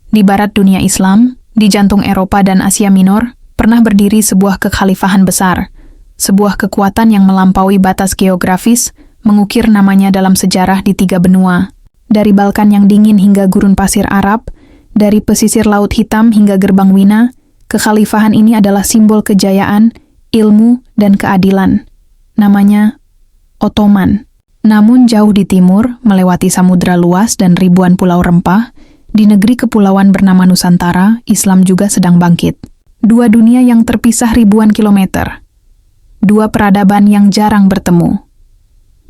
Di barat dunia Islam, di jantung Eropa dan Asia Minor, pernah berdiri sebuah kekhalifahan besar, sebuah kekuatan yang melampaui batas geografis, mengukir namanya dalam sejarah di 3 benua. Dari Balkan yang dingin hingga gurun pasir Arab, dari pesisir Laut Hitam hingga Gerbang Wina, kekhalifahan ini adalah simbol kejayaan, ilmu, dan keadilan. Namanya Ottoman. Namun jauh di timur, melewati samudra luas dan ribuan pulau rempah, di negeri kepulauan bernama Nusantara, Islam juga sedang bangkit. 2 dunia yang terpisah ribuan kilometer. 2 peradaban yang jarang bertemu.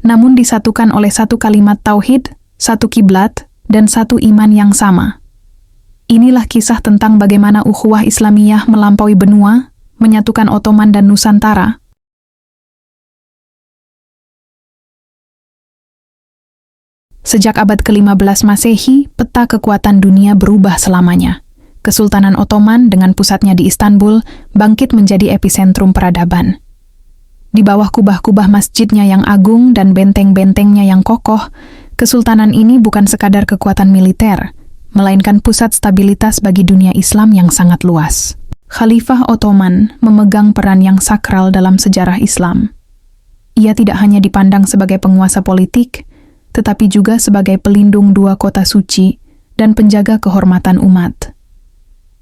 Namun disatukan oleh 1 kalimat tauhid, 1 kiblat, dan 1 iman yang sama. Inilah kisah tentang bagaimana ukhuwah Islamiyah melampaui benua, menyatukan Ottoman dan Nusantara. Sejak abad ke-15 Masehi, peta kekuatan dunia berubah selamanya. Kesultanan Ottoman dengan pusatnya di Istanbul bangkit menjadi epicentrum peradaban. Di bawah kubah-kubah masjidnya yang agung dan benteng-bentengnya yang kokoh, kesultanan ini bukan sekadar kekuatan militer, melainkan pusat stabilitas bagi dunia Islam yang sangat luas. Khalifah Ottoman memegang peran yang sakral dalam sejarah Islam. Ia tidak hanya dipandang sebagai penguasa politik, tetapi juga sebagai pelindung 2 kota suci dan penjaga kehormatan umat.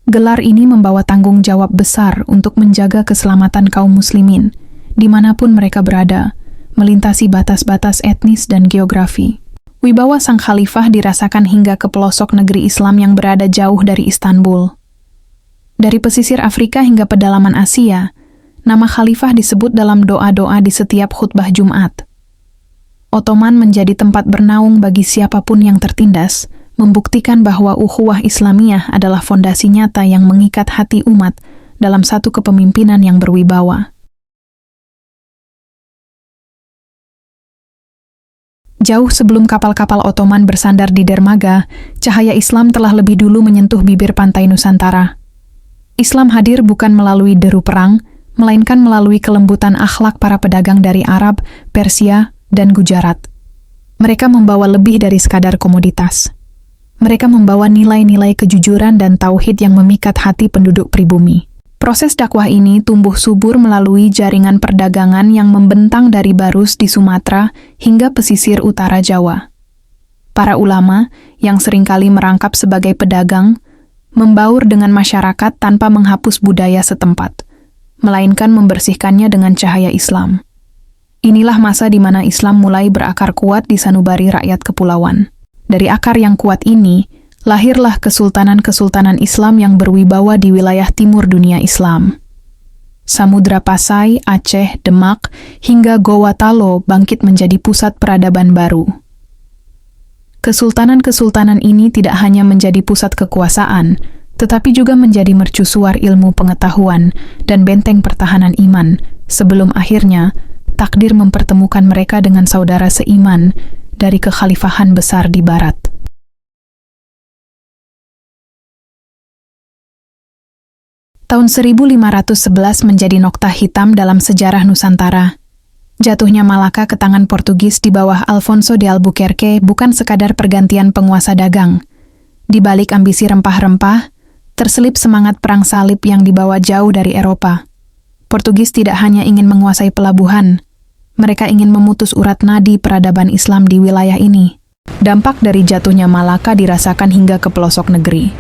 Gelar ini membawa tanggung jawab besar untuk menjaga keselamatan kaum muslimin, dimanapun mereka berada, melintasi batas-batas etnis dan geografi. Wibawa sang khalifah dirasakan hingga ke pelosok negeri Islam yang berada jauh dari Istanbul. Dari pesisir Afrika hingga pedalaman Asia, nama khalifah disebut dalam doa-doa di setiap khutbah Jumat. Ottoman menjadi tempat bernaung bagi siapapun yang tertindas, membuktikan bahwa ukhuwah Islamiyah adalah fondasi nyata yang mengikat hati umat dalam satu kepemimpinan yang berwibawa. Jauh sebelum kapal-kapal Ottoman bersandar di dermaga, cahaya Islam telah lebih dulu menyentuh bibir pantai Nusantara. Islam hadir bukan melalui deru perang, melainkan melalui kelembutan akhlak para pedagang dari Arab, Persia, dan Gujarat. Mereka membawa lebih dari sekadar komoditas. Mereka membawa nilai-nilai kejujuran dan tauhid yang memikat hati penduduk pribumi. Proses dakwah ini tumbuh subur melalui jaringan perdagangan yang membentang dari Barus di Sumatera hingga pesisir utara Jawa. Para ulama, yang seringkali merangkap sebagai pedagang, membaur dengan masyarakat tanpa menghapus budaya setempat, melainkan membersihkannya dengan cahaya Islam. Inilah masa di mana Islam mulai berakar kuat di sanubari rakyat kepulauan. Dari akar yang kuat ini, lahirlah kesultanan-kesultanan Islam yang berwibawa di wilayah timur dunia Islam. Samudra Pasai, Aceh, Demak, hingga Gowatalo bangkit menjadi pusat peradaban baru. Kesultanan-kesultanan ini tidak hanya menjadi pusat kekuasaan, tetapi juga menjadi mercusuar ilmu pengetahuan dan benteng pertahanan iman, sebelum akhirnya takdir mempertemukan mereka dengan saudara seiman dari kekhalifahan besar di barat. Tahun 1511 menjadi nokta hitam dalam sejarah Nusantara. Jatuhnya Malaka ke tangan Portugis di bawah Alfonso de Albuquerque bukan sekadar pergantian penguasa dagang. Di balik ambisi rempah-rempah, terselip semangat perang salib yang dibawa jauh dari Eropa. Portugis tidak hanya ingin menguasai pelabuhan, mereka ingin memutus urat nadi peradaban Islam di wilayah ini. Dampak dari jatuhnya Malaka dirasakan hingga ke pelosok negeri.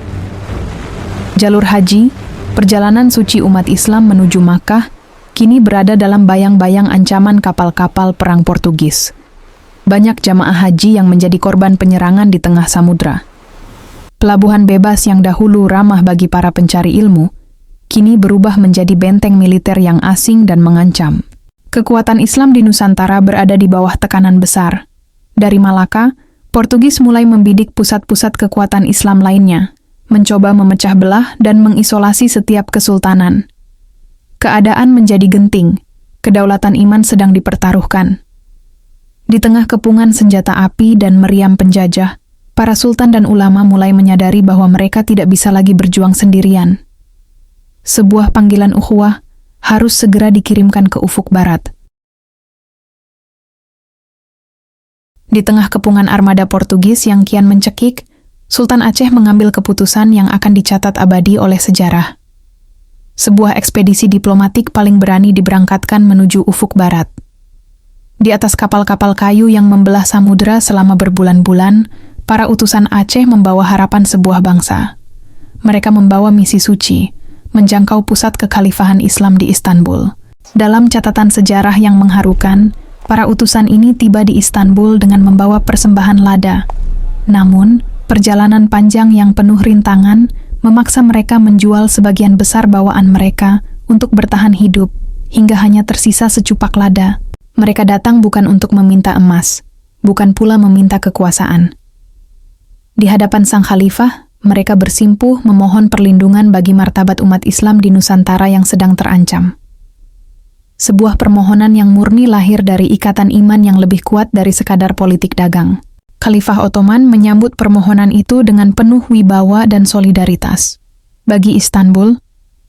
Jalur haji, perjalanan suci umat Islam menuju Makkah, kini berada dalam bayang-bayang ancaman kapal-kapal perang Portugis. Banyak jamaah haji yang menjadi korban penyerangan di tengah samudra. Pelabuhan bebas yang dahulu ramah bagi para pencari ilmu, kini berubah menjadi benteng militer yang asing dan mengancam. Kekuatan Islam di Nusantara berada di bawah tekanan besar. Dari Malaka, Portugis mulai membidik pusat-pusat kekuatan Islam lainnya, mencoba memecah belah dan mengisolasi setiap kesultanan. Keadaan menjadi genting, kedaulatan iman sedang dipertaruhkan. Di tengah kepungan senjata api dan meriam penjajah, para sultan dan ulama mulai menyadari bahwa mereka tidak bisa lagi berjuang sendirian. Sebuah panggilan ukhuwah harus segera dikirimkan ke ufuk barat. Di tengah kepungan armada Portugis yang kian mencekik, Sultan Aceh mengambil keputusan yang akan dicatat abadi oleh sejarah. Sebuah ekspedisi diplomatik paling berani diberangkatkan menuju ufuk barat. Di atas kapal-kapal kayu yang membelah samudera selama berbulan-bulan, para utusan Aceh membawa harapan sebuah bangsa. Mereka membawa misi suci, menjangkau pusat kekhalifahan Islam di Istanbul. Dalam catatan sejarah yang mengharukan, para utusan ini tiba di Istanbul dengan membawa persembahan lada. Namun, perjalanan panjang yang penuh rintangan memaksa mereka menjual sebagian besar bawaan mereka untuk bertahan hidup, hingga hanya tersisa secupak lada. Mereka datang bukan untuk meminta emas, bukan pula meminta kekuasaan. Di hadapan sang khalifah, mereka bersimpuh memohon perlindungan bagi martabat umat Islam di Nusantara yang sedang terancam. Sebuah permohonan yang murni lahir dari ikatan iman yang lebih kuat dari sekadar politik dagang. Khalifah Ottoman menyambut permohonan itu dengan penuh wibawa dan solidaritas. Bagi Istanbul,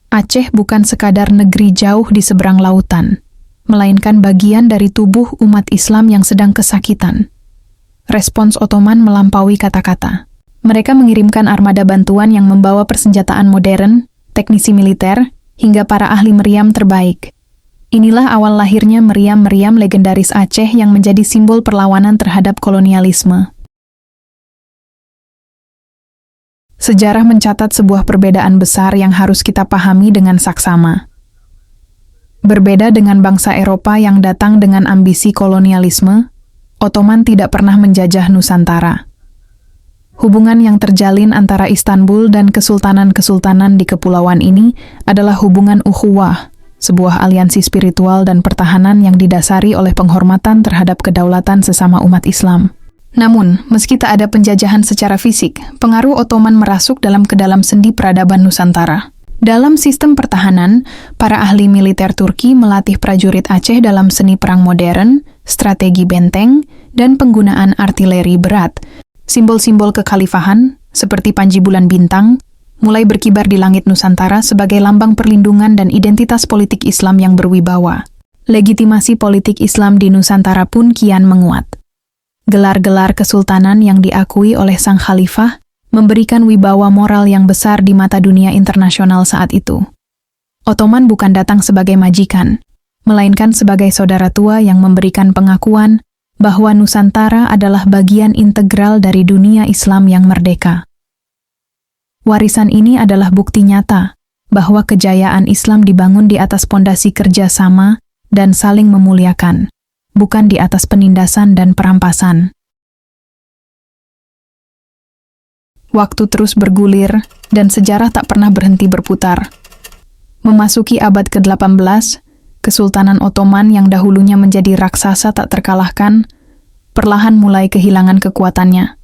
Aceh bukan sekadar negeri jauh di seberang lautan, melainkan bagian dari tubuh umat Islam yang sedang kesakitan. Respons Ottoman melampaui kata-kata. Mereka mengirimkan armada bantuan yang membawa persenjataan modern, teknisi militer, hingga para ahli meriam terbaik. Inilah awal lahirnya meriam-meriam legendaris Aceh yang menjadi simbol perlawanan terhadap kolonialisme. Sejarah mencatat sebuah perbedaan besar yang harus kita pahami dengan saksama. Berbeda dengan bangsa Eropa yang datang dengan ambisi kolonialisme, Ottoman tidak pernah menjajah Nusantara. Hubungan yang terjalin antara Istanbul dan kesultanan-kesultanan di kepulauan ini adalah hubungan ukhuwah, sebuah aliansi spiritual dan pertahanan yang didasari oleh penghormatan terhadap kedaulatan sesama umat Islam. Namun, meski tak ada penjajahan secara fisik, pengaruh Ottoman merasuk dalam kedalam sendi peradaban Nusantara. Dalam sistem pertahanan, para ahli militer Turki melatih prajurit Aceh dalam seni perang modern, strategi benteng, dan penggunaan artileri berat. Simbol-simbol kekhalifahan, seperti panji bulan bintang, mulai berkibar di langit Nusantara sebagai lambang perlindungan dan identitas politik Islam yang berwibawa. Legitimasi politik Islam di Nusantara pun kian menguat. Gelar-gelar kesultanan yang diakui oleh sang khalifah memberikan wibawa moral yang besar di mata dunia internasional saat itu. Ottoman bukan datang sebagai majikan, melainkan sebagai saudara tua yang memberikan pengakuan bahwa Nusantara adalah bagian integral dari dunia Islam yang merdeka. Warisan ini adalah bukti nyata bahwa kejayaan Islam dibangun di atas pondasi kerjasama dan saling memuliakan, bukan di atas penindasan dan perampasan. Waktu terus bergulir dan sejarah tak pernah berhenti berputar. Memasuki abad ke-18, Kesultanan Ottoman yang dahulunya menjadi raksasa tak terkalahkan, perlahan mulai kehilangan kekuatannya.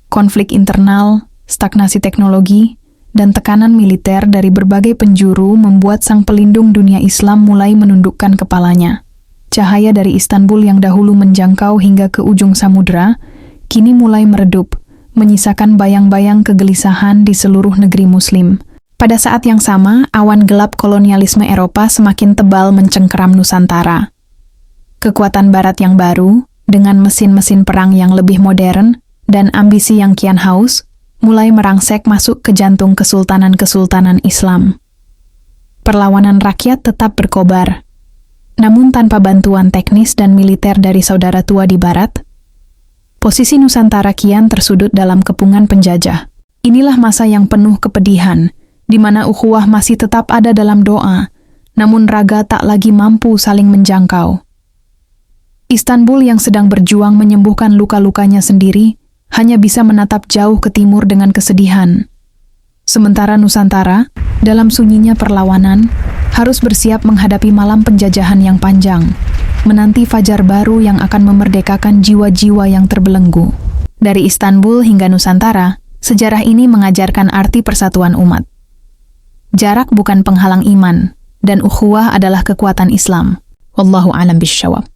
Konflik internal, stagnasi teknologi, dan tekanan militer dari berbagai penjuru membuat sang pelindung dunia Islam mulai menundukkan kepalanya. Cahaya dari Istanbul yang dahulu menjangkau hingga ke ujung samudera, kini mulai meredup, menyisakan bayang-bayang kegelisahan di seluruh negeri Muslim. Pada saat yang sama, awan gelap kolonialisme Eropa semakin tebal mencengkeram Nusantara. Kekuatan Barat yang baru, dengan mesin-mesin perang yang lebih modern, dan ambisi yang kian haus, mulai merangsek masuk ke jantung kesultanan-kesultanan Islam. Perlawanan rakyat tetap berkobar. Namun tanpa bantuan teknis dan militer dari saudara tua di Barat, posisi Nusantara kian tersudut dalam kepungan penjajah. Inilah masa yang penuh kepedihan, di mana ukhuwah masih tetap ada dalam doa, namun raga tak lagi mampu saling menjangkau. Istanbul yang sedang berjuang menyembuhkan luka-lukanya sendiri, hanya bisa menatap jauh ke timur dengan kesedihan. Sementara Nusantara, dalam sunyinya perlawanan, harus bersiap menghadapi malam penjajahan yang panjang, menanti fajar baru yang akan memerdekakan jiwa-jiwa yang terbelenggu. Dari Istanbul hingga Nusantara, sejarah ini mengajarkan arti persatuan umat. Jarak bukan penghalang iman, dan ukhuwah adalah kekuatan Islam. Wallahu a'lam bishshawab.